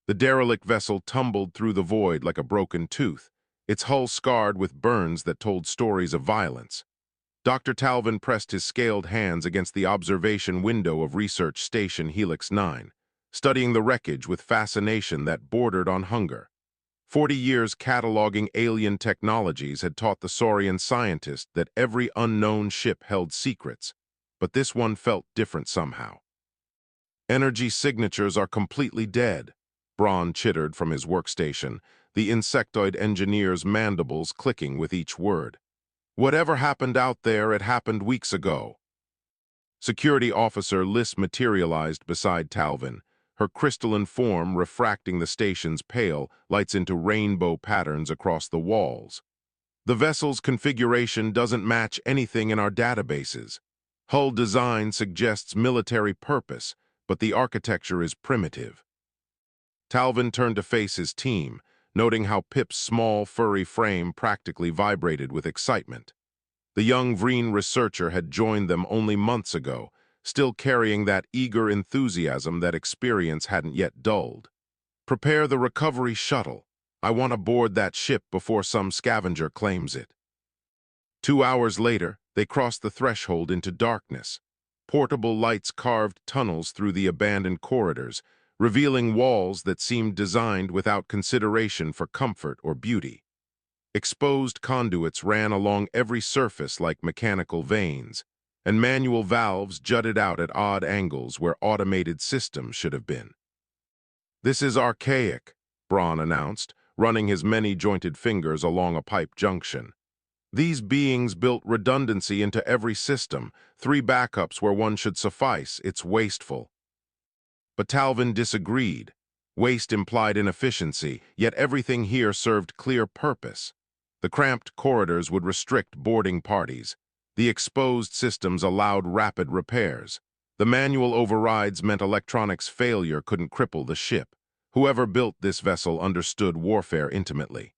The derelict vessel tumbled through the void like a broken tooth, its hull scarred with burns that told stories of violence. Dr. Talvin pressed his scaled hands against the observation window of Research Station Helix 9, studying the wreckage with fascination that bordered on hunger. 40 years cataloging alien technologies had taught the Saurian scientist that every unknown ship held secrets, but this one felt different somehow. Energy signatures are completely dead, Braun chittered from his workstation, the insectoid engineer's mandibles clicking with each word. Whatever happened out there, it happened weeks ago. Security Officer Liss materialized beside Talvin, her crystalline form refracting the station's pale lights into rainbow patterns across the walls. The vessel's configuration doesn't match anything in our databases. Hull design suggests military purpose, but the architecture is primitive. Talvin turned to face his team, noting how Pip's small, furry frame practically vibrated with excitement. The young Vreen researcher had joined them only months ago, still carrying that eager enthusiasm that experience hadn't yet dulled. Prepare the recovery shuttle. I want to board that ship before some scavenger claims it. 2 hours later, they crossed the threshold into darkness. Portable lights carved tunnels through the abandoned corridors, revealing walls that seemed designed without consideration for comfort or beauty. Exposed conduits ran along every surface like mechanical veins, and manual valves jutted out at odd angles where automated systems should have been. "This is archaic," Braun announced, running his many-jointed fingers along a pipe junction. "These beings built redundancy into every system, 3 backups where one should suffice. It's wasteful." But Talvin disagreed. Waste implied inefficiency, yet everything here served clear purpose. The cramped corridors would restrict boarding parties. The exposed systems allowed rapid repairs. The manual overrides meant electronics failure couldn't cripple the ship. Whoever built this vessel understood warfare intimately.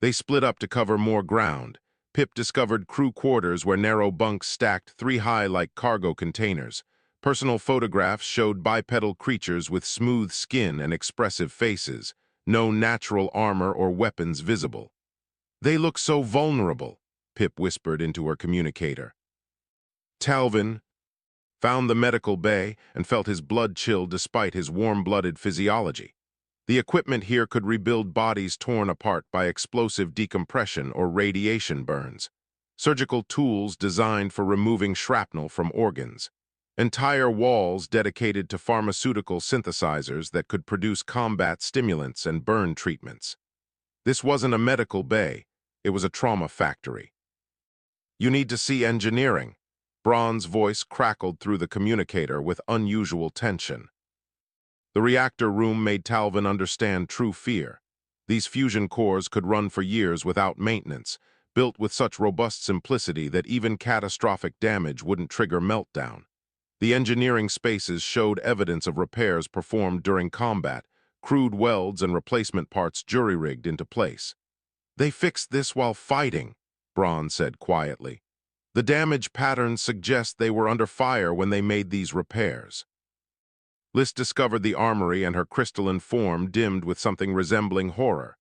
They split up to cover more ground. Pip discovered crew quarters where narrow bunks stacked 3 high like cargo containers. Personal photographs showed bipedal creatures with smooth skin and expressive faces, no natural armor or weapons visible. "They look so vulnerable," Pip whispered into her communicator. Talvin found the medical bay and felt his blood chill despite his warm-blooded physiology. The equipment here could rebuild bodies torn apart by explosive decompression or radiation burns. Surgical tools designed for removing shrapnel from organs. Entire walls dedicated to pharmaceutical synthesizers that could produce combat stimulants and burn treatments. This wasn't a medical bay, it was a trauma factory. "You need to see engineering." Braun's voice crackled through the communicator with unusual tension. The reactor room made Talvin understand true fear. These fusion cores could run for years without maintenance, built with such robust simplicity that even catastrophic damage wouldn't trigger meltdown. The engineering spaces showed evidence of repairs performed during combat, crude welds and replacement parts jury-rigged into place. "They fixed this while fighting," Braun said quietly. "The damage patterns suggest they were under fire when they made these repairs." Liss discovered the armory and her crystalline form dimmed with something resembling horror.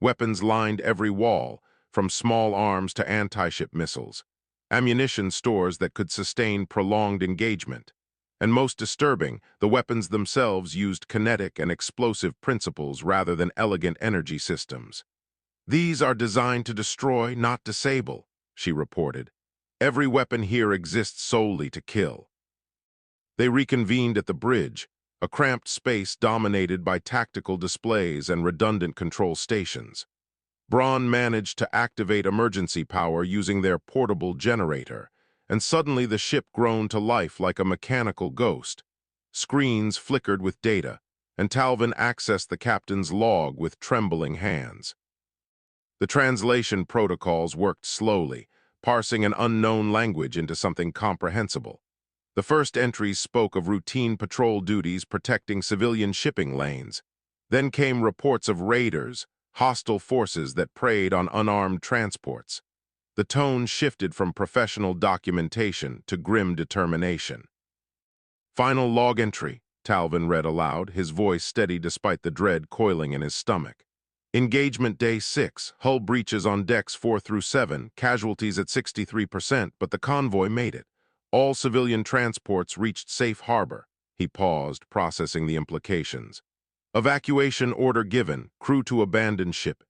Weapons lined every wall, from small arms to anti-ship missiles. Ammunition stores that could sustain prolonged engagement. And most disturbing, the weapons themselves used kinetic and explosive principles rather than elegant energy systems. "These are designed to destroy, not disable," she reported. "Every weapon here exists solely to kill." They reconvened at the bridge, a cramped space dominated by tactical displays and redundant control stations. Braun managed to activate emergency power using their portable generator, and suddenly the ship groaned to life like a mechanical ghost. Screens flickered with data, and Talvin accessed the captain's log with trembling hands. The translation protocols worked slowly, parsing an unknown language into something comprehensible. The first entries spoke of routine patrol duties protecting civilian shipping lanes. Then came reports of raiders, hostile forces that preyed on unarmed transports. The tone shifted from professional documentation to grim determination. Final log entry, Talvin read aloud, his voice steady despite the dread coiling in his stomach. Engagement Day 6, hull breaches on decks 4 through 7, casualties at 63%, but the convoy made it. All civilian transports reached safe harbor. He paused, processing the implications. Evacuation order given, crew to abandon ship.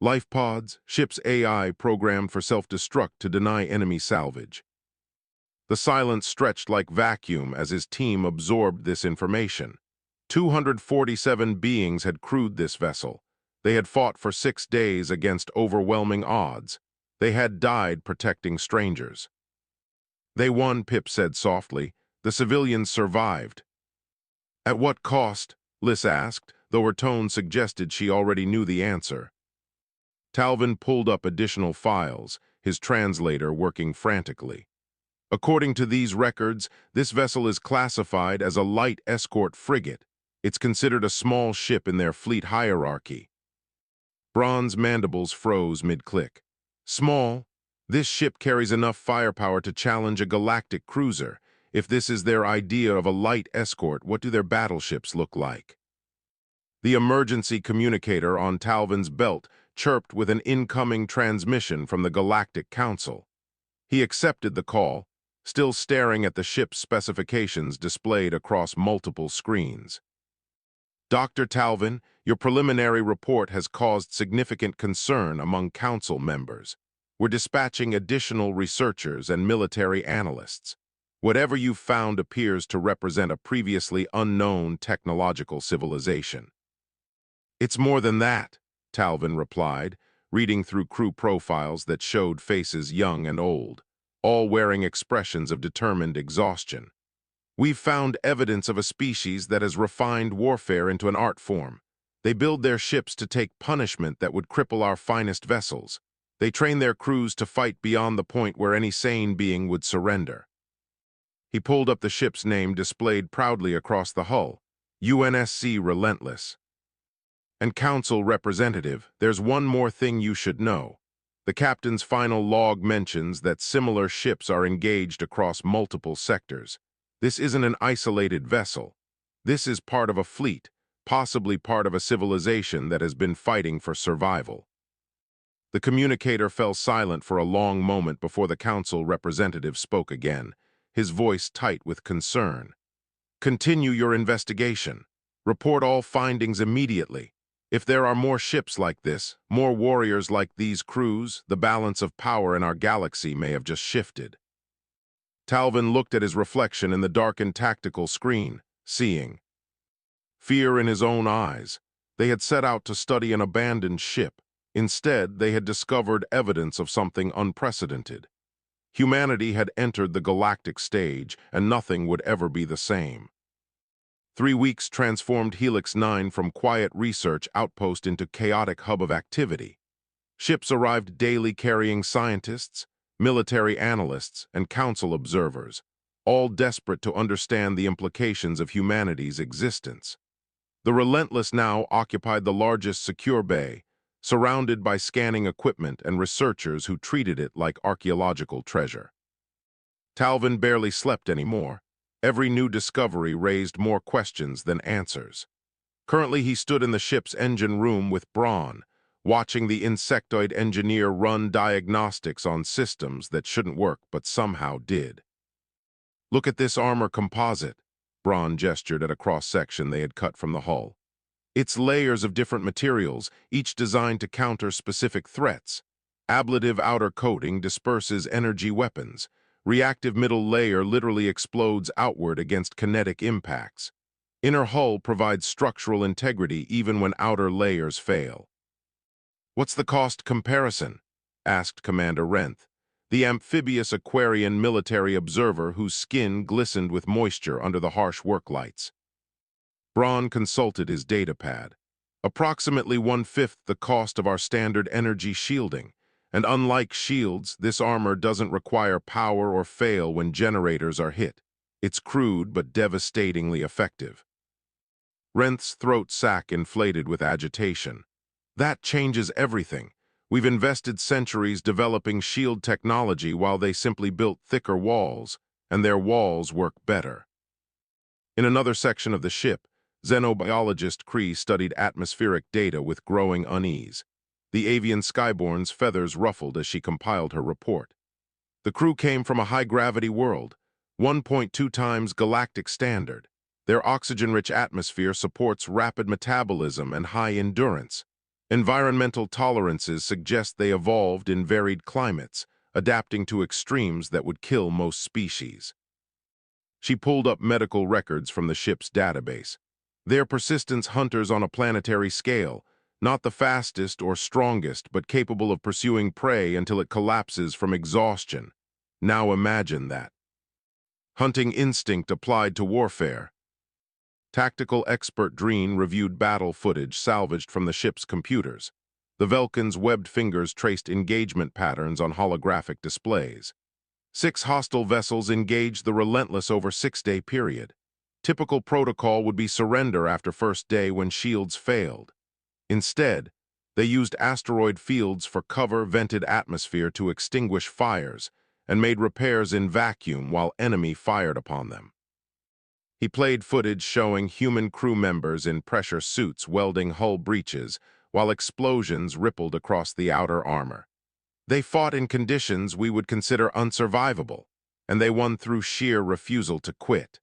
Life pods, ship's AI programmed for self-destruct to deny enemy salvage. The silence stretched like vacuum as his team absorbed this information. 247 beings had crewed this vessel. They had fought for 6 days against overwhelming odds. They had died protecting strangers. They won, Pip said softly. The civilians survived. At what cost? Liz asked, though her tone suggested she already knew the answer. Talvin pulled up additional files, his translator working frantically. According to these records, this vessel is classified as a light escort frigate. It's considered a small ship in their fleet hierarchy. Braun's mandibles froze mid-click. Small? This ship carries enough firepower to challenge a galactic cruiser. If this is their idea of a light escort, what do their battleships look like? The emergency communicator on Talvin's belt chirped with an incoming transmission from the Galactic Council. He accepted the call, still staring at the ship's specifications displayed across multiple screens. Dr. Talvin, your preliminary report has caused significant concern among council members. We're dispatching additional researchers and military analysts. Whatever you've found appears to represent a previously unknown technological civilization. It's more than that, Talvin replied, reading through crew profiles that showed faces young and old, all wearing expressions of determined exhaustion. We've found evidence of a species that has refined warfare into an art form. They build their ships to take punishment that would cripple our finest vessels. They train their crews to fight beyond the point where any sane being would surrender. He pulled up the ship's name displayed proudly across the hull, UNSC Relentless. And Council Representative, there's one more thing you should know. The captain's final log mentions that similar ships are engaged across multiple sectors. This isn't an isolated vessel. This is part of a fleet, possibly part of a civilization that has been fighting for survival. The communicator fell silent for a long moment before the council representative spoke again, his voice tight with concern. Continue your investigation. Report all findings immediately. If there are more ships like this, more warriors like these crews, the balance of power in our galaxy may have just shifted. Talvin looked at his reflection in the darkened tactical screen, seeing fear in his own eyes. They had set out to study an abandoned ship. Instead, they had discovered evidence of something unprecedented. Humanity had entered the galactic stage, and nothing would ever be the same. 3 weeks transformed Helix 9 from quiet research outpost into chaotic hub of activity. Ships arrived daily carrying scientists, military analysts, and council observers, all desperate to understand the implications of humanity's existence. The Relentless now occupied the largest secure bay, surrounded by scanning equipment and researchers who treated it like archaeological treasure. Talvin barely slept anymore. Every new discovery raised more questions than answers. Currently, he stood in the ship's engine room with Braun, watching the insectoid engineer run diagnostics on systems that shouldn't work but somehow did. Look at this armor composite, Braun gestured at a cross-section they had cut from the hull. It's layers of different materials, each designed to counter specific threats. Ablative outer coating disperses energy weapons. Reactive middle layer literally explodes outward against kinetic impacts. Inner hull provides structural integrity even when outer layers fail. What's the cost comparison? Asked Commander Renth, the amphibious Aquarian military observer whose skin glistened with moisture under the harsh work lights. Braun consulted his datapad. Approximately 1/5 the cost of our standard energy shielding. And unlike shields, this armor doesn't require power or fail when generators are hit. It's crude but devastatingly effective. Renth's throat sac inflated with agitation. That changes everything. We've invested centuries developing shield technology while they simply built thicker walls, and their walls work better. In another section of the ship, xenobiologist Cree studied atmospheric data with growing unease. The avian skyborne's feathers ruffled as she compiled her report. The crew came from a high-gravity world, 1.2 times galactic standard. Their oxygen-rich atmosphere supports rapid metabolism and high endurance. Environmental tolerances suggest they evolved in varied climates, adapting to extremes that would kill most species. She pulled up medical records from the ship's database. They're persistence hunters on a planetary scale, not the fastest or strongest, but capable of pursuing prey until it collapses from exhaustion. Now imagine that. Hunting instinct applied to warfare. Tactical expert Dreen reviewed battle footage salvaged from the ship's computers. The Velkin's webbed fingers traced engagement patterns on holographic displays. 6 hostile vessels engaged the Relentless over 6-day period. Typical protocol would be surrender after first day when shields failed. Instead, they used asteroid fields for cover, vented atmosphere to extinguish fires, and made repairs in vacuum while enemy fired upon them. He played footage showing human crew members in pressure suits welding hull breaches while explosions rippled across the outer armor. They fought in conditions we would consider unsurvivable, and they won through sheer refusal to quit.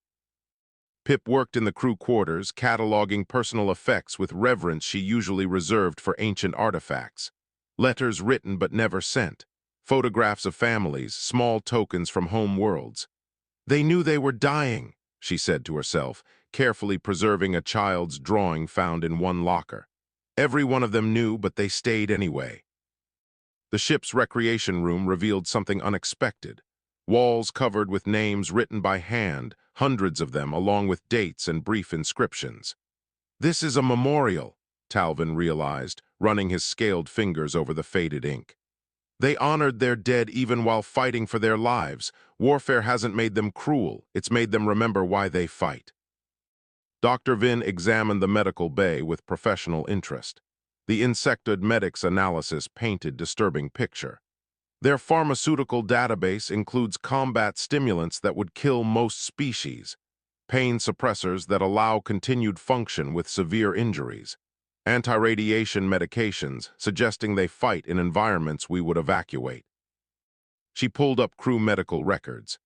Pip worked in the crew quarters, cataloging personal effects with reverence she usually reserved for ancient artifacts. Letters written but never sent, photographs of families, small tokens from home worlds. They knew they were dying, she said to herself, carefully preserving a child's drawing found in one locker. Every one of them knew, but they stayed anyway. The ship's recreation room revealed something unexpected. Walls covered with names written by hand, hundreds of them, along with dates and brief inscriptions. This is a memorial, Talvin realized, running his scaled fingers over the faded ink. They honored their dead even while fighting for their lives. Warfare hasn't made them cruel, it's made them remember why they fight. Dr. Vin examined the medical bay with professional interest. The insectoid medics analysis painted disturbing picture. Their pharmaceutical database includes combat stimulants that would kill most species, pain suppressors that allow continued function with severe injuries, anti-radiation medications suggesting they fight in environments we would evacuate. She pulled up crew medical records.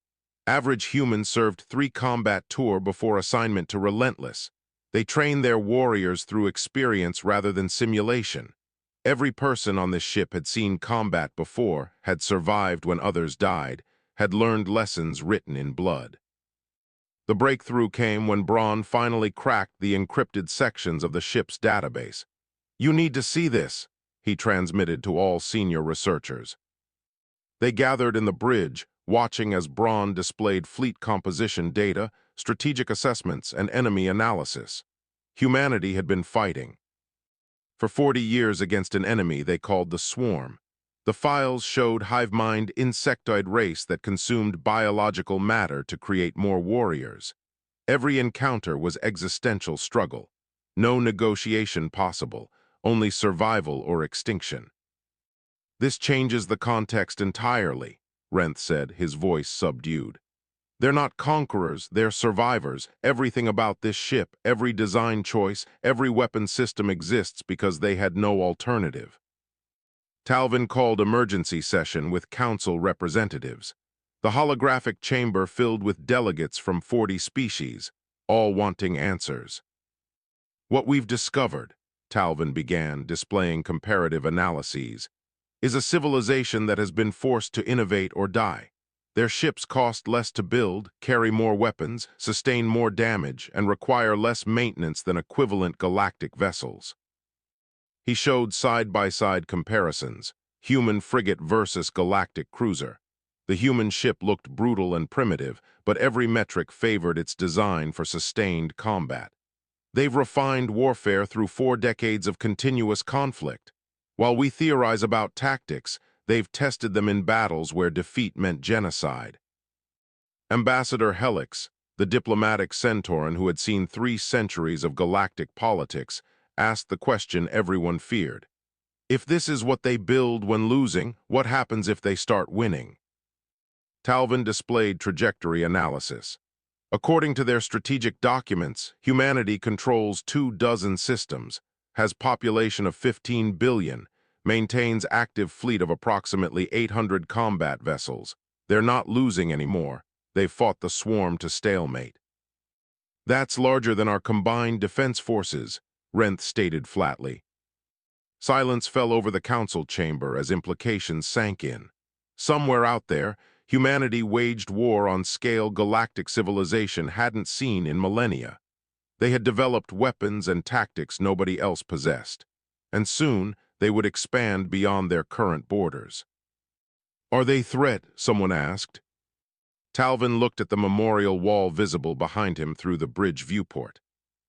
Average humans served 3 combat tours before assignment to Relentless. They trained their warriors through experience rather than simulation. Every person on this ship had seen combat before, had survived when others died, had learned lessons written in blood. The breakthrough came when Braun finally cracked the encrypted sections of the ship's database. "You need to see this," he transmitted to all senior researchers. They gathered in the bridge, watching as Braun displayed fleet composition data, strategic assessments, and enemy analysis. Humanity had been fighting for 40 years against an enemy they called the Swarm. The files showed hive-mind insectoid race that consumed biological matter to create more warriors. Every encounter was existential struggle. No negotiation possible, only survival or extinction. "This changes the context entirely," Renth said, his voice subdued. "They're not conquerors, they're survivors. Everything about this ship, every design choice, every weapon system exists because they had no alternative." Talvin called emergency session with council representatives. The holographic chamber filled with delegates from 40 species, all wanting answers. "What we've discovered," Talvin began, displaying comparative analyses, "is a civilization that has been forced to innovate or die. Their ships cost less to build, carry more weapons, sustain more damage, and require less maintenance than equivalent galactic vessels." He showed side-by-side comparisons, human frigate versus galactic cruiser. The human ship looked brutal and primitive, but every metric favored its design for sustained combat. "They've refined warfare through 4 decades of continuous conflict. While we theorize about tactics, they've tested them in battles where defeat meant genocide." Ambassador Helix, the diplomatic centauran who had seen 3 centuries of galactic politics, asked the question everyone feared. "If this is what they build when losing, what happens if they start winning?" Talvin displayed trajectory analysis. According to their strategic documents, humanity controls 24 systems, has population of 15 billion, maintains active fleet of approximately 800 combat vessels. They're not losing anymore. They've fought the swarm to stalemate. That's larger than our combined defense forces, Renth stated flatly. Silence fell over the council chamber as implications sank in. Somewhere out there, humanity waged war on scale galactic civilization hadn't seen in millennia. They had developed weapons and tactics nobody else possessed, and soon they would expand beyond their current borders. Are they threat? Someone asked. Talvin looked at the memorial wall visible behind him through the bridge viewport.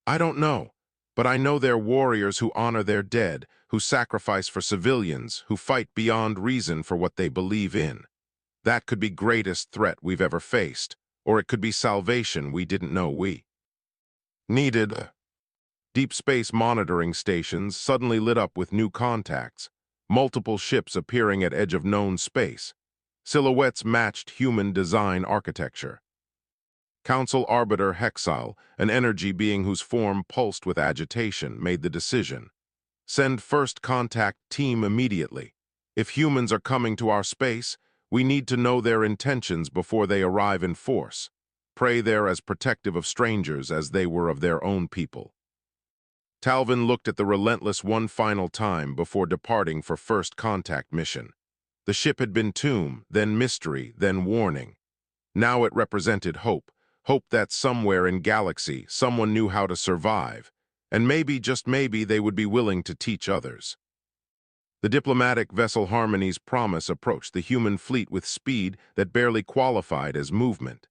I don't know, but I know they're warriors who honor their dead, who sacrifice for civilians, who fight beyond reason for what they believe in. That could be greatest threat we've ever faced, or it could be salvation we didn't know we needed. Deep space monitoring stations suddenly lit up with new contacts, multiple ships appearing at edge of known space. Silhouettes matched human design architecture. Council Arbiter Hexile, an energy being whose form pulsed with agitation, made the decision. Send first contact team immediately. If humans are coming to our space, we need to know their intentions before they arrive in force. Pray they're as protective of strangers as they were of their own people. Talvin looked at the Relentless one final time before departing for first contact mission. The ship had been tomb, then mystery, then warning. Now it represented hope, hope that somewhere in galaxy someone knew how to survive, and maybe, just maybe, they would be willing to teach others. The diplomatic vessel Harmony's promise approached the human fleet with speed that barely qualified as movement.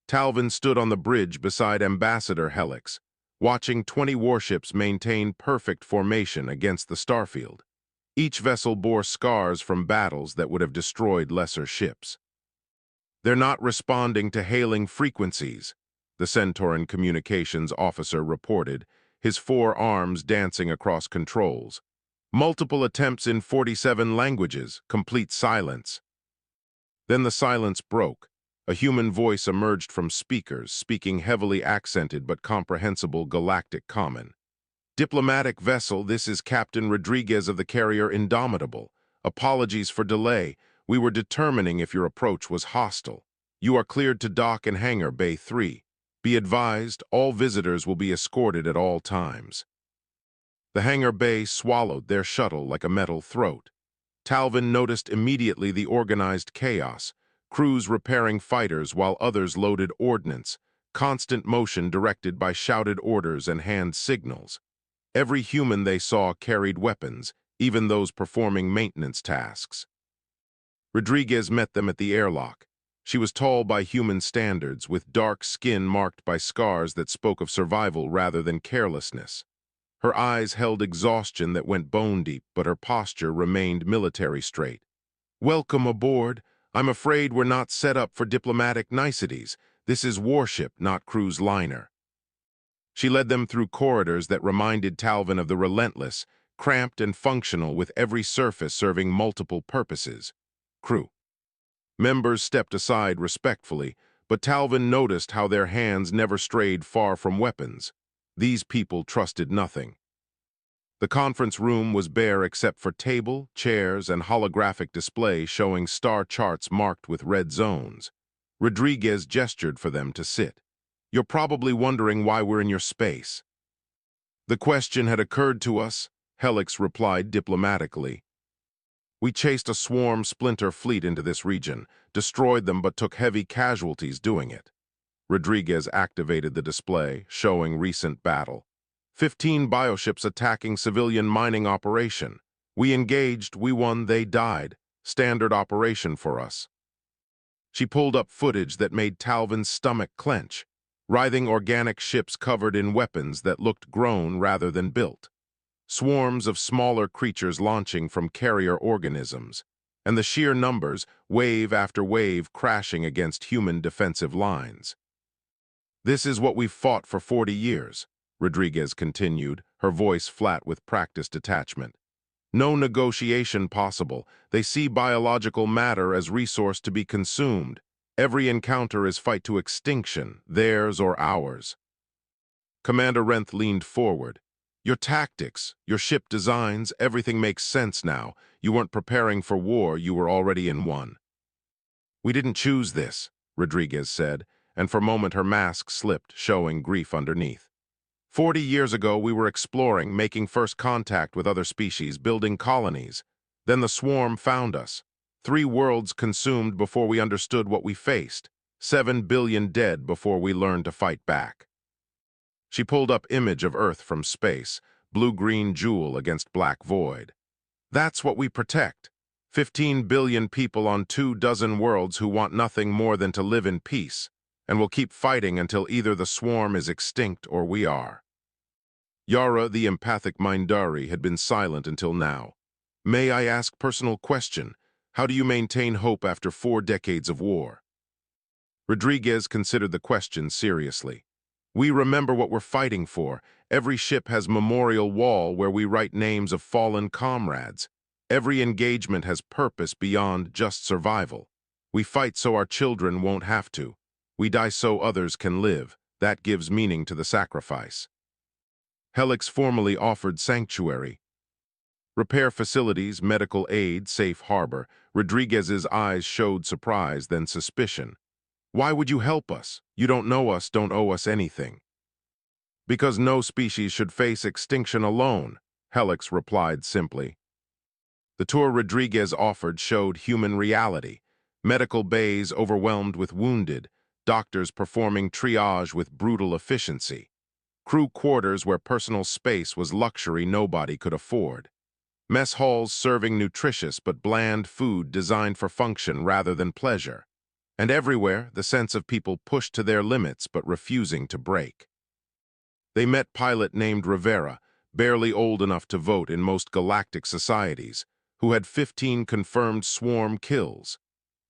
Talvin stood on the bridge beside Ambassador Helix, watching 20 warships maintain perfect formation against the starfield. Each vessel bore scars from battles that would have destroyed lesser ships. They're not responding to hailing frequencies, the Centauran communications officer reported, his 4 arms dancing across controls. Multiple attempts in 47 languages, complete silence. Then the silence broke. A human voice emerged from speakers, speaking heavily accented but comprehensible galactic common. Diplomatic vessel, this is Captain Rodriguez of the carrier Indomitable. Apologies for delay. We were determining if your approach was hostile. You are cleared to dock in Hangar Bay 3. Be advised, all visitors will be escorted at all times. The Hangar Bay swallowed their shuttle like a metal throat. Talvin noticed immediately the organized chaos, crews repairing fighters while others loaded ordnance, constant motion directed by shouted orders and hand signals. Every human they saw carried weapons, even those performing maintenance tasks. Rodriguez met them at the airlock. She was tall by human standards, with dark skin marked by scars that spoke of survival rather than carelessness. Her eyes held exhaustion that went bone-deep, but her posture remained military straight. Welcome aboard. I'm afraid we're not set up for diplomatic niceties. This is Warship, not cruise liner. She led them through corridors that reminded Talvin of the Relentless, cramped and functional with every surface serving multiple purposes. Crew members stepped aside respectfully, but Talvin noticed how their hands never strayed far from weapons. These people trusted nothing. The conference room was bare except for table, chairs, and holographic display showing star charts marked with red zones. Rodriguez gestured for them to sit. You're probably wondering why we're in your space. The question had occurred to us, Helix replied diplomatically. We chased a swarm splinter fleet into this region, destroyed them but took heavy casualties doing it. Rodriguez activated the display, showing recent battle. 15 bioships attacking civilian mining operation. We engaged, we won, they died. Standard operation for us. She pulled up footage that made Talvin's stomach clench. Writhing organic ships covered in weapons that looked grown rather than built. Swarms of smaller creatures launching from carrier organisms. And the sheer numbers, wave after wave, crashing against human defensive lines. This is what we've fought for 40 years, Rodriguez continued, her voice flat with practiced detachment. No negotiation possible. They see biological matter as resource to be consumed. Every encounter is fight to extinction, theirs or ours. Commander Renth leaned forward. Your tactics, your ship designs, everything makes sense now. You weren't preparing for war, you were already in one. We didn't choose this, Rodriguez said, and for a moment her mask slipped, showing grief underneath. 40 years ago, we were exploring, making first contact with other species, building colonies. Then the swarm found us. 3 worlds consumed before we understood what we faced. 7 billion dead before we learned to fight back. She pulled up image of Earth from space, blue-green jewel against black void. That's what we protect. 15 billion people on 24 worlds who want nothing more than to live in peace, and will keep fighting until either the swarm is extinct or we are. Yara, the empathic Mindari, had been silent until now. May I ask personal question? How do you maintain hope after 4 decades of war? Rodriguez considered the question seriously. We remember what we're fighting for. Every ship has memorial wall where we write names of fallen comrades. Every engagement has purpose beyond just survival. We fight so our children won't have to. We die so others can live. That gives meaning to the sacrifice. Helix formally offered sanctuary. Repair facilities, medical aid, safe harbor. Rodriguez's eyes showed surprise, then suspicion. Why would you help us? You don't know us, don't owe us anything. Because no species should face extinction alone, Helix replied simply. The tour Rodriguez offered showed human reality. Medical bays overwhelmed with wounded, doctors performing triage with brutal efficiency. Crew quarters where personal space was luxury nobody could afford. Mess halls serving nutritious but bland food designed for function rather than pleasure. And everywhere, the sense of people pushed to their limits but refusing to break. They met pilot named Rivera, barely old enough to vote in most galactic societies, who had 15 confirmed swarm kills.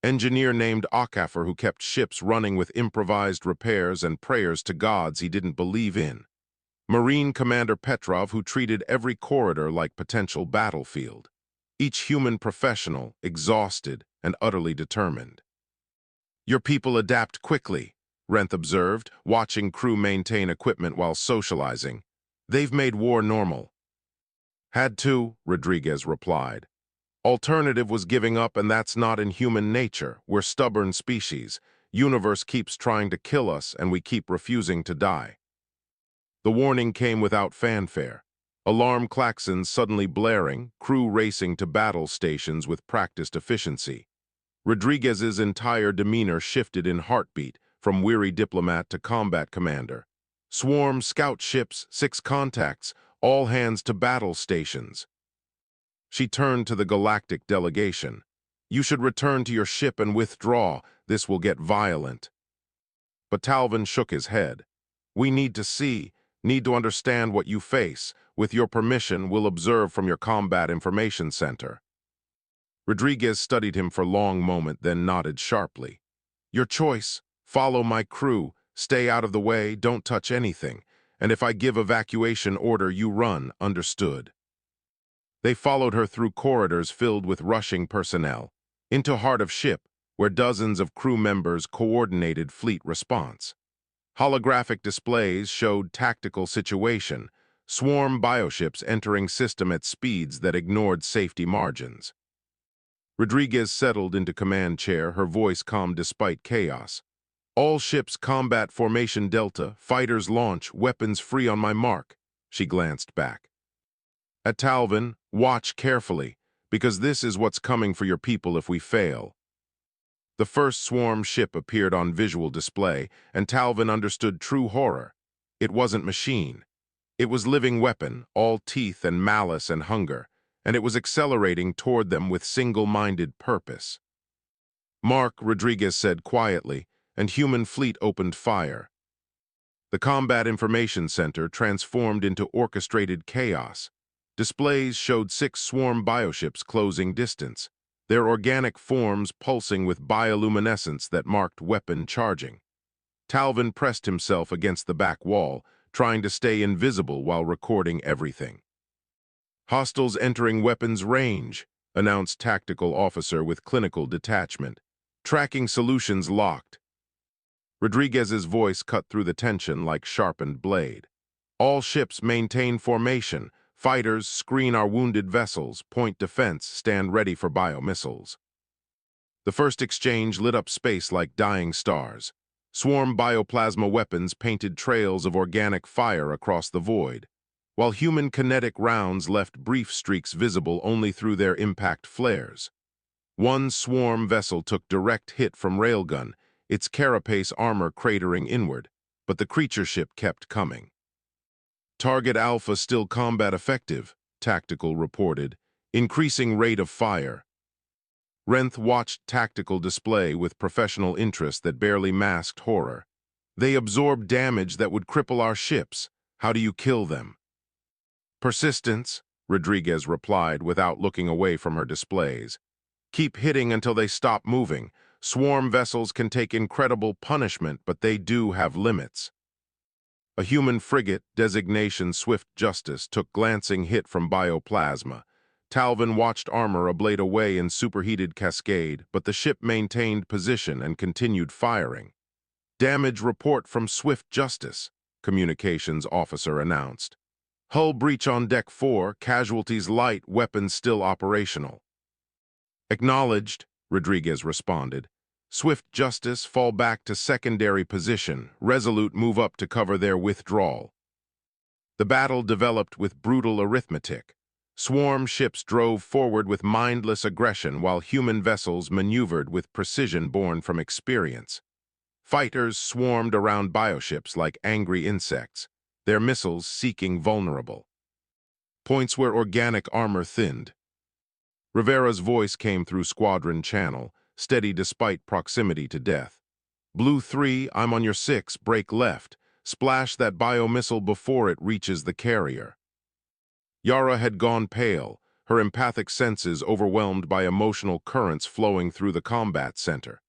Engineer named Okafor, who kept ships running with improvised repairs and prayers to gods he didn't believe in. Marine Commander Petrov, who treated every corridor like potential battlefield. Each human professional, exhausted and utterly determined. Your people adapt quickly, Renth observed, watching crew maintain equipment while socializing. They've made war normal. Had to, Rodriguez replied. Alternative was giving up, and that's not in human nature. We're stubborn species. Universe keeps trying to kill us, and we keep refusing to die. The warning came without fanfare. Alarm klaxons suddenly blaring, crew racing to battle stations with practiced efficiency. Rodriguez's entire demeanor shifted in heartbeat, from weary diplomat to combat commander. Swarm scout ships, 6 contacts, all hands to battle stations. She turned to the galactic delegation. You should return to your ship and withdraw. This will get violent. But Talvin shook his head. We need to understand what you face. With your permission, we'll observe from your combat information center. Rodriguez studied him for a long moment, then nodded sharply. Your choice. Follow my crew. Stay out of the way. Don't touch anything. And if I give evacuation order, you run. Understood. They followed her through corridors filled with rushing personnel, into heart of ship, where dozens of crew members coordinated fleet response. Holographic displays showed tactical situation, swarm bioships entering system at speeds that ignored safety margins. Rodriguez settled into command chair, her voice calm despite chaos. All ships combat formation Delta, fighters launch, weapons free on my mark. She glanced back. At Talvin, watch carefully, because this is what's coming for your people if we fail. The first swarm ship appeared on visual display, and Talvin understood true horror. It wasn't machine. It was living weapon, all teeth and malice and hunger, and it was accelerating toward them with single-minded purpose. Mark, Rodriguez said quietly, and human fleet opened fire. The Combat Information Center transformed into orchestrated chaos. Displays showed 6 swarm bioships closing distance, their organic forms pulsing with bioluminescence that marked weapon charging. Talvin pressed himself against the back wall, trying to stay invisible while recording everything. Hostiles entering weapons range, announced tactical officer with clinical detachment. Tracking solutions locked. Rodriguez's voice cut through the tension like sharpened blade. All ships maintain formation. Fighters screen our wounded vessels. Point defense, stand ready for biomissiles. The first exchange lit up space like dying stars. Swarm bioplasma weapons painted trails of organic fire across the void, while human kinetic rounds left brief streaks visible only through their impact flares. One swarm vessel took direct hit from railgun, its carapace armor cratering inward, but the creature ship kept coming. Target Alpha still combat effective, Tactical reported, increasing rate of fire. Renth watched tactical display with professional interest that barely masked horror. They absorb damage that would cripple our ships. How do you kill them? Persistence, Rodriguez replied without looking away from her displays. Keep hitting until they stop moving. Swarm vessels can take incredible punishment, but they do have limits. A human frigate, designation Swift Justice, took glancing hit from bioplasma. Talvin watched armor ablate away in superheated cascade, but the ship maintained position and continued firing. Damage report from Swift Justice, communications officer announced. Hull breach on deck 4, casualties light, weapons still operational. Acknowledged, Rodriguez responded. Swift Justice fall back to secondary position, Resolute move up to cover their withdrawal. The battle developed with brutal arithmetic. Swarm ships drove forward with mindless aggression while human vessels maneuvered with precision born from experience. Fighters swarmed around bioships like angry insects, their missiles seeking vulnerable points where organic armor thinned. Rivera's voice came through squadron channel, steady despite proximity to death. Blue 3, I'm on your 6, break left. Splash that biomissile before it reaches the carrier. Yara had gone pale, her empathic senses overwhelmed by emotional currents flowing through the combat center.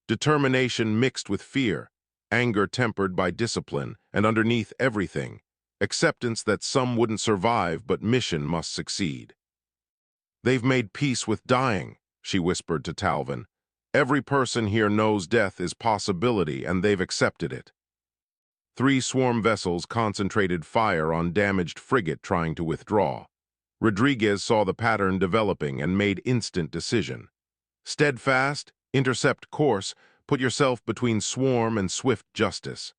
Determination mixed with fear, anger tempered by discipline, and underneath everything, acceptance that some wouldn't survive but mission must succeed. They've made peace with dying, she whispered to Talvin. Every person here knows death is possibility and they've accepted it. 3 swarm vessels concentrated fire on damaged frigate trying to withdraw. Rodriguez saw the pattern developing and made instant decision. Steadfast, intercept course, put yourself between Swarm and Swift Justice.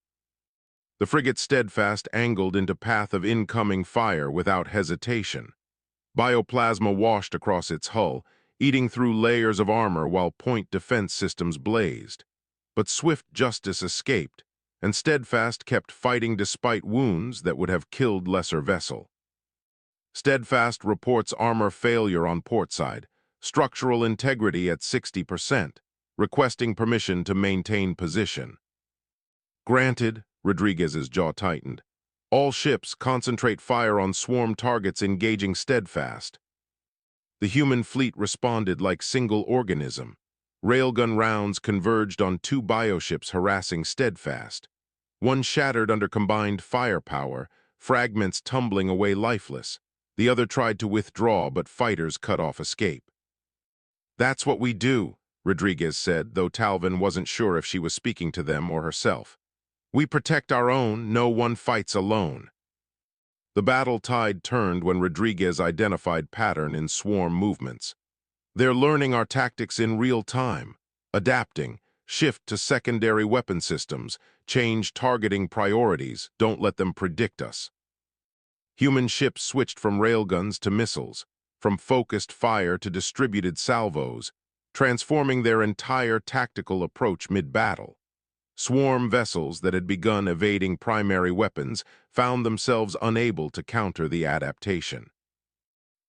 The frigate Steadfast angled into path of incoming fire without hesitation. Bioplasma washed across its hull, eating through layers of armor while point defense systems blazed. But Swift Justice escaped, and Steadfast kept fighting despite wounds that would have killed lesser vessel. Steadfast reports armor failure on portside, structural integrity at 60%, requesting permission to maintain position. Granted, Rodriguez's jaw tightened. All ships concentrate fire on swarm targets engaging Steadfast. The human fleet responded like single organism. Railgun rounds converged on 2 bioships harassing Steadfast. One shattered under combined firepower, fragments tumbling away lifeless. The other tried to withdraw, but fighters cut off escape. That's what we do, Rodriguez said, though Talvin wasn't sure if she was speaking to them or herself. We protect our own, no one fights alone. The battle tide turned when Rodriguez identified pattern in swarm movements. They're learning our tactics in real time, adapting, shift to secondary weapon systems, change targeting priorities, don't let them predict us. Human ships switched from railguns to missiles, from focused fire to distributed salvos, transforming their entire tactical approach mid-battle. Swarm vessels that had begun evading primary weapons found themselves unable to counter the adaptation.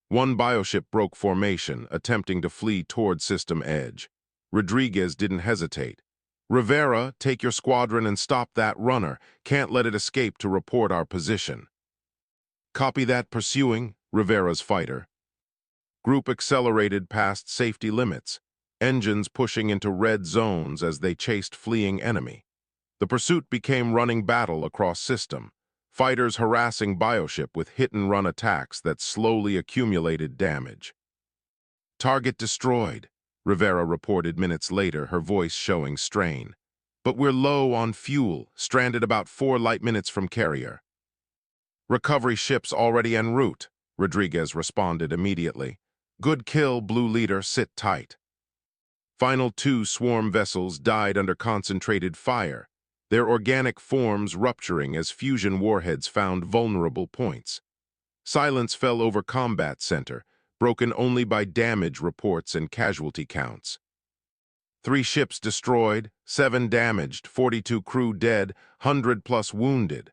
One bioship broke formation, attempting to flee toward system edge. Rodriguez didn't hesitate. Rivera, take your squadron and stop that runner. Can't let it escape to report our position. Copy that, pursuing, Rivera's fighter. Group accelerated past safety limits, engines pushing into red zones as they chased fleeing enemy. The pursuit became running battle across system, fighters harassing bioship with hit-and-run attacks that slowly accumulated damage. Target destroyed, Rivera reported minutes later, her voice showing strain. But we're low on fuel, stranded about 4 light minutes from carrier. Recovery ships already en route, Rodriguez responded immediately. Good kill, Blue Leader, sit tight. Final 2 swarm vessels died under concentrated fire, their organic forms rupturing as fusion warheads found vulnerable points. Silence fell over combat center, broken only by damage reports and casualty counts. 3 ships destroyed, 7 damaged, 42 crew dead, 100+ wounded.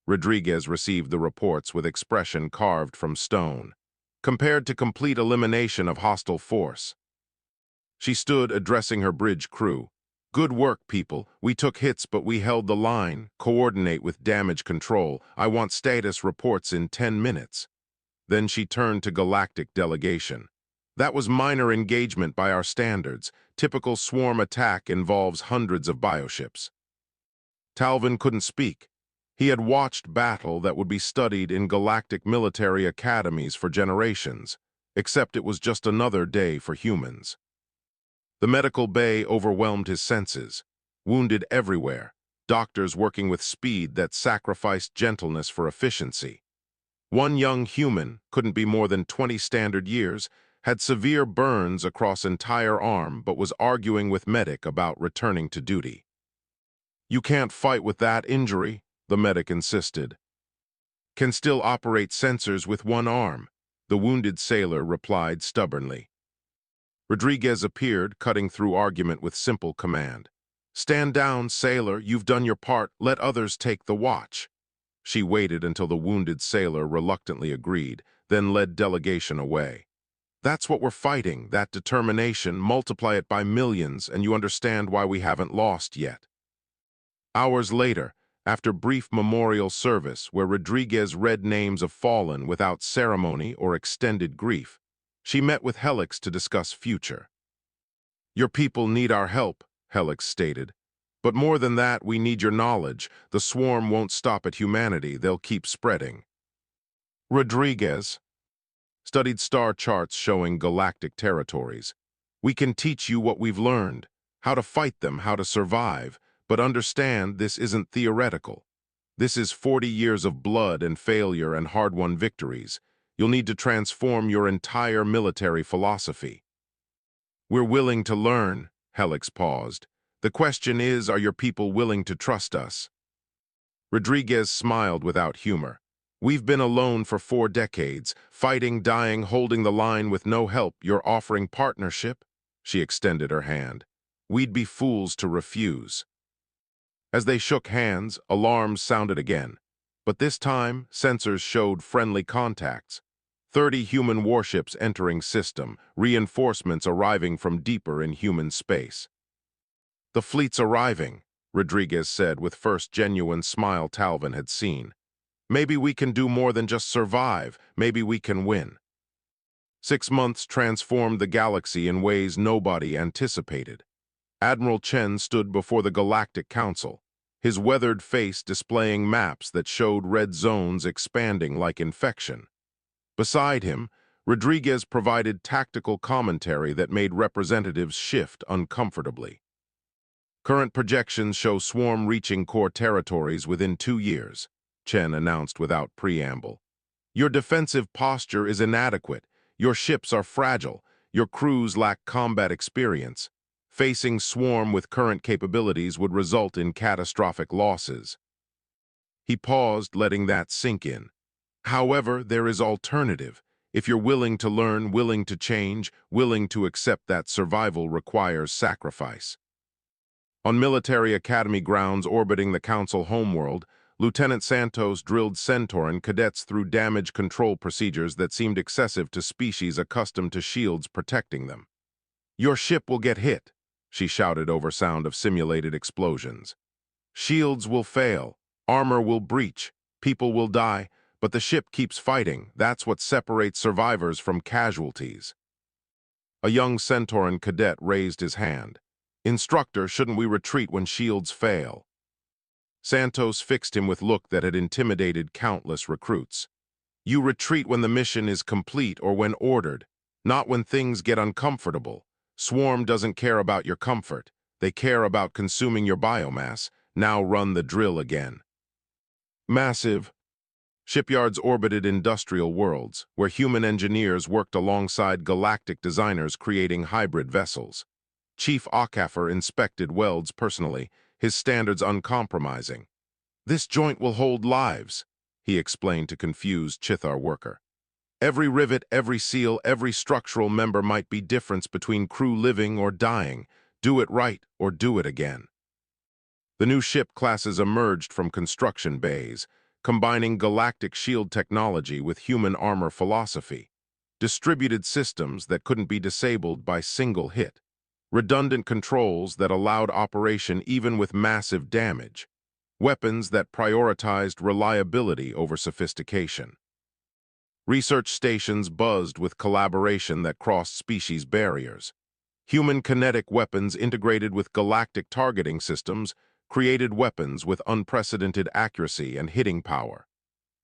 Rodriguez received the reports with expression carved from stone, compared to complete elimination of hostile force. She stood addressing her bridge crew. Good work, people. We took hits, but we held the line. Coordinate with damage control. I want status reports in 10 minutes. Then she turned to Galactic delegation. That was minor engagement by our standards. Typical swarm attack involves hundreds of bioships. Talvin couldn't speak. He had watched battle that would be studied in galactic military academies for generations, except it was just another day for humans. The medical bay overwhelmed his senses. Wounded everywhere, doctors working with speed that sacrificed gentleness for efficiency. One young human, couldn't be more than 20 standard years, had severe burns across entire arm but was arguing with medic about returning to duty. You can't fight with that injury, the medic insisted. Can still operate sensors with one arm, the wounded sailor replied stubbornly. Rodriguez appeared, cutting through argument with simple command. Stand down, sailor, you've done your part, let others take the watch. She waited until the wounded sailor reluctantly agreed, then led delegation away. That's what we're fighting, that determination, multiply it by millions, and you understand why we haven't lost yet. Hours later, after brief memorial service where Rodriguez read names of fallen without ceremony or extended grief, she met with Helix to discuss future. Your people need our help, Helix stated. But more than that, we need your knowledge. The swarm won't stop at humanity, they'll keep spreading. Rodriguez studied star charts showing galactic territories. We can teach you what we've learned, how to fight them, how to survive, but understand this isn't theoretical. This is 40 years of blood and failure and hard-won victories. You'll need to transform your entire military philosophy. We're willing to learn, Helix paused. The question is, are your people willing to trust us? Rodriguez smiled without humor. We've been alone for 4 decades, fighting, dying, holding the line with no help. You're offering partnership? She extended her hand. We'd be fools to refuse. As they shook hands, alarms sounded again. But this time, sensors showed friendly contacts. 30 human warships entering system, reinforcements arriving from deeper in human space. The fleet's arriving, Rodriguez said with first genuine smile Talvin had seen. Maybe we can do more than just survive, maybe we can win. 6 months transformed the galaxy in ways nobody anticipated. Admiral Chen stood before the Galactic Council, his weathered face displaying maps that showed red zones expanding like infection. Beside him, Rodriguez provided tactical commentary that made representatives shift uncomfortably. Current projections show swarm reaching core territories within 2 years, Chen announced without preamble. Your defensive posture is inadequate, your ships are fragile, your crews lack combat experience. Facing swarm with current capabilities would result in catastrophic losses. He paused, letting that sink in. However, there is alternative. If you're willing to learn, willing to change, willing to accept that survival requires sacrifice. On military academy grounds orbiting the Council homeworld, Lieutenant Santos drilled Centauran cadets through damage control procedures that seemed excessive to species accustomed to shields protecting them. Your ship will get hit, she shouted over sound of simulated explosions. Shields will fail, armor will breach, people will die, but the ship keeps fighting. That's what separates survivors from casualties. A young Centauran cadet raised his hand. Instructor, shouldn't we retreat when shields fail? Santos fixed him with look that had intimidated countless recruits. You retreat when the mission is complete or when ordered, not when things get uncomfortable. Swarm doesn't care about your comfort. They care about consuming your biomass. Now run the drill again. Massive. Shipyards orbited industrial worlds, where human engineers worked alongside galactic designers creating hybrid vessels. Chief Ockafer inspected welds personally, his standards uncompromising. "This joint will hold lives," he explained to confused Chithar worker. "Every rivet, every seal, every structural member might be difference between crew living or dying. Do it right or do it again." The new ship classes emerged from construction bays, combining galactic shield technology with human armor philosophy. Distributed systems that couldn't be disabled by single hit. Redundant controls that allowed operation even with massive damage. Weapons that prioritized reliability over sophistication. Research stations buzzed with collaboration that crossed species barriers. Human kinetic weapons integrated with galactic targeting systems created weapons with unprecedented accuracy and hitting power.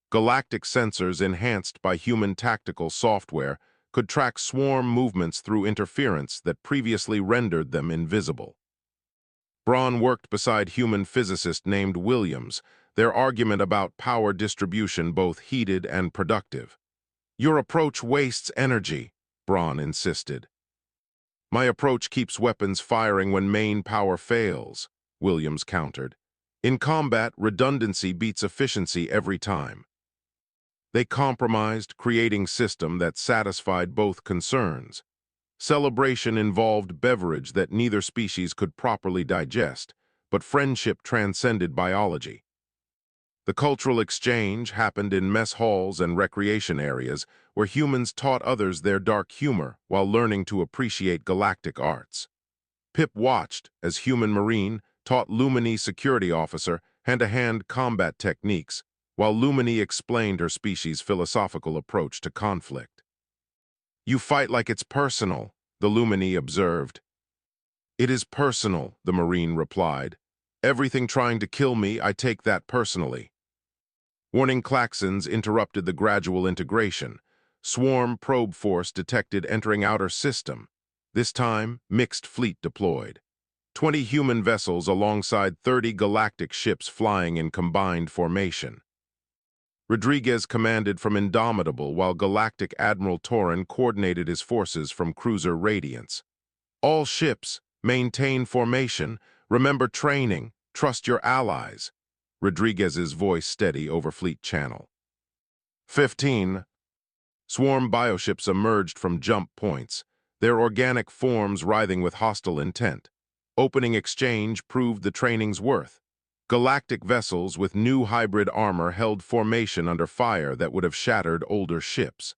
Galactic sensors enhanced by human tactical software could track swarm movements through interference that previously rendered them invisible. Braun worked beside human physicist named Williams, their argument about power distribution both heated and productive. "Your approach wastes energy," Braun insisted. "My approach keeps weapons firing when main power fails," Williams countered. "In combat, redundancy beats efficiency every time." They compromised, creating system that satisfied both concerns. Celebration involved beverage that neither species could properly digest, but friendship transcended biology. The cultural exchange happened in mess halls and recreation areas where humans taught others their dark humor while learning to appreciate galactic arts. Pip watched as human Marine taught Lumini security officer hand-to-hand combat techniques, while Lumini explained her species' philosophical approach to conflict. "You fight like it's personal," the Lumini observed. "It is personal," the Marine replied. "Everything trying to kill me, I take that personally." Warning klaxons interrupted the gradual integration. Swarm probe force detected entering outer system. This time, mixed fleet deployed. 20 human vessels alongside 30 galactic ships flying in combined formation. Rodriguez commanded from Indomitable while Galactic Admiral Torin coordinated his forces from Cruiser Radiance. "All ships, maintain formation, remember training, trust your allies." Rodriguez's voice steady over fleet channel. 15. Swarm bioships emerged from jump points, their organic forms writhing with hostile intent. Opening exchange proved the training's worth. Galactic vessels with new hybrid armor held formation under fire that would have shattered older ships.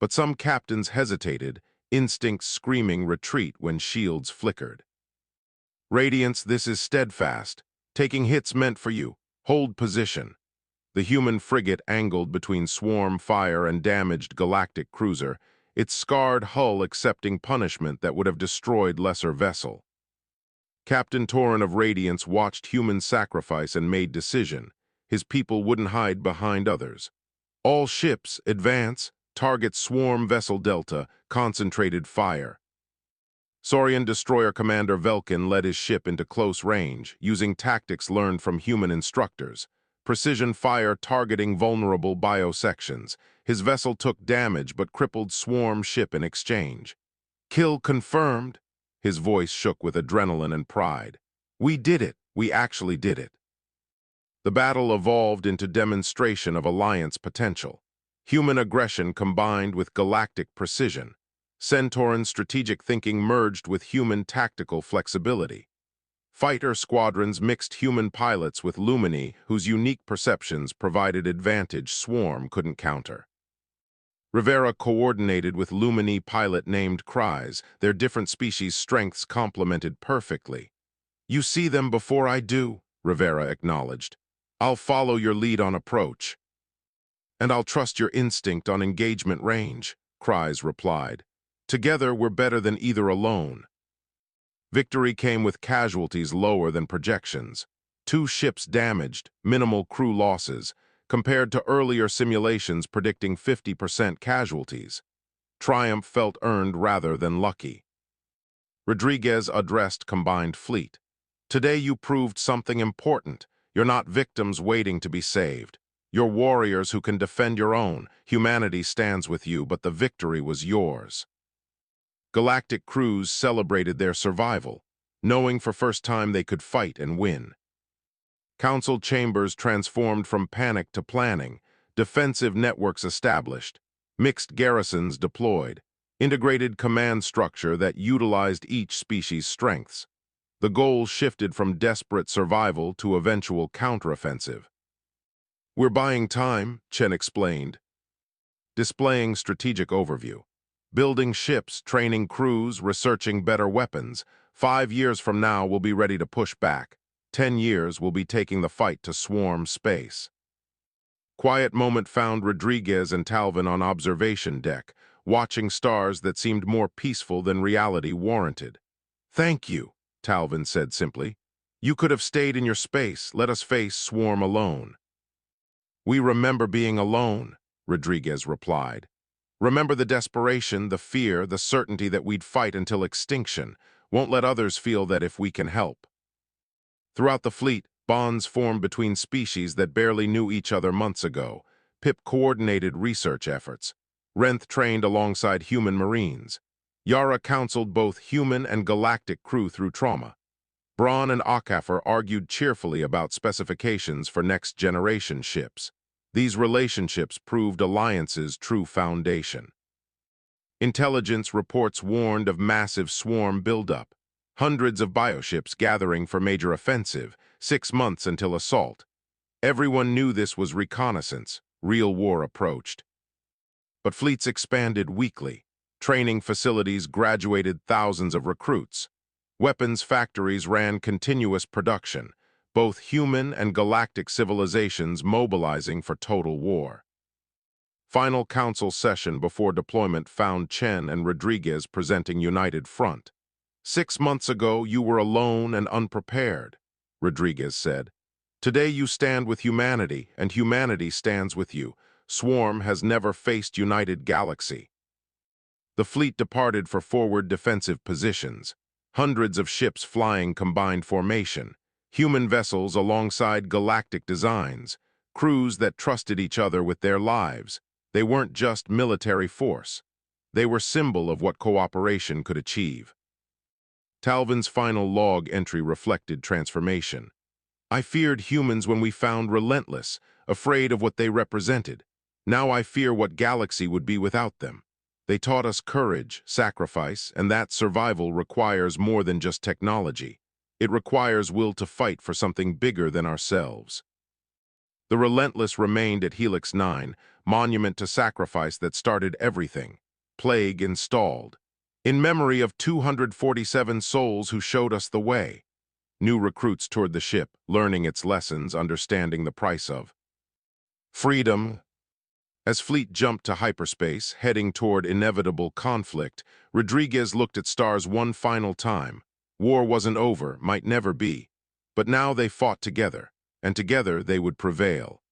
But some captains hesitated, instincts screaming retreat when shields flickered. "Radiance, this is steadfast. Taking hits meant for you. Hold position." The human frigate angled between swarm fire and damaged galactic cruiser, its scarred hull accepting punishment that would have destroyed lesser vessel. Captain Torin of Radiance watched human sacrifice and made decision. His people wouldn't hide behind others. "All ships, advance, target swarm vessel Delta, concentrated fire." Saurian destroyer commander Velkin led his ship into close range, using tactics learned from human instructors. Precision fire targeting vulnerable biosections. His vessel took damage but crippled swarm ship in exchange. "Kill confirmed." His voice shook with adrenaline and pride. "We did it. We actually did it." The battle evolved into demonstration of alliance potential. Human aggression combined with galactic precision. Centauran strategic thinking merged with human tactical flexibility. Fighter squadrons mixed human pilots with Lumini, whose unique perceptions provided advantage Swarm couldn't counter. Rivera coordinated with Lumini pilot named Cries, their different species' strengths complemented perfectly. "You see them before I do," Rivera acknowledged. "I'll follow your lead on approach." "And I'll trust your instinct on engagement range," Cries replied. "Together we're better than either alone." Victory came with casualties lower than projections. 2 ships damaged, minimal crew losses, compared to earlier simulations predicting 50% casualties. Triumph felt earned rather than lucky. Rodriguez addressed Combined Fleet. Today you proved something important. You're not victims waiting to be saved. You're warriors who can defend your own. Humanity stands with you, but the victory was yours. Galactic crews celebrated their survival, knowing for first time they could fight and win. Council chambers transformed from panic to planning, defensive networks established, mixed garrisons deployed, integrated command structure that utilized each species' strengths. The goal shifted from desperate survival to eventual counteroffensive. "We're buying time," Chen explained, displaying strategic overview. "Building ships, training crews, researching better weapons. 5 years from now, we'll be ready to push back. 10 years, we'll be taking the fight to swarm space." Quiet moment found Rodriguez and Talvin on observation deck, watching stars that seemed more peaceful than reality warranted. "Thank you," Talvin said simply. "You could have stayed in your space, let us face swarm alone." "We remember being alone," Rodriguez replied. "Remember the desperation, the fear, the certainty that we'd fight until extinction. Won't let others feel that if we can help." Throughout the fleet, bonds formed between species that barely knew each other months ago. Pip coordinated research efforts. Renth trained alongside human marines. Yara counseled both human and galactic crew through trauma. Braun and Akafer argued cheerfully about specifications for next-generation ships. These relationships proved alliances' true foundation. Intelligence reports warned of massive swarm buildup. Hundreds of bioships gathering for major offensive, 6 months until assault. Everyone knew this was reconnaissance. Real war approached. But fleets expanded weekly. Training facilities graduated thousands of recruits. Weapons factories ran continuous production, both human and galactic civilizations mobilizing for total war. Final council session before deployment found Chen and Rodriguez presenting united front. "6 months ago, you were alone and unprepared," Rodriguez said. "Today you stand with humanity, and humanity stands with you. Swarm has never faced united galaxy." The fleet departed for forward defensive positions. Hundreds of ships flying combined formation. Human vessels alongside galactic designs. Crews that trusted each other with their lives. They weren't just military force. They were symbol of what cooperation could achieve. Talvin's final log entry reflected transformation. "I feared humans when we found relentless, afraid of what they represented. Now I fear what galaxy would be without them. They taught us courage, sacrifice, and that survival requires more than just technology. It requires will to fight for something bigger than ourselves." The Relentless remained at Helix 9, monument to sacrifice that started everything. Plague installed. In memory of 247 souls who showed us the way. New recruits toured the ship, learning its lessons, understanding the price of freedom. As fleet jumped to hyperspace, heading toward inevitable conflict, Rodriguez looked at stars one final time. War wasn't over, might never be. But now they fought together, and together they would prevail.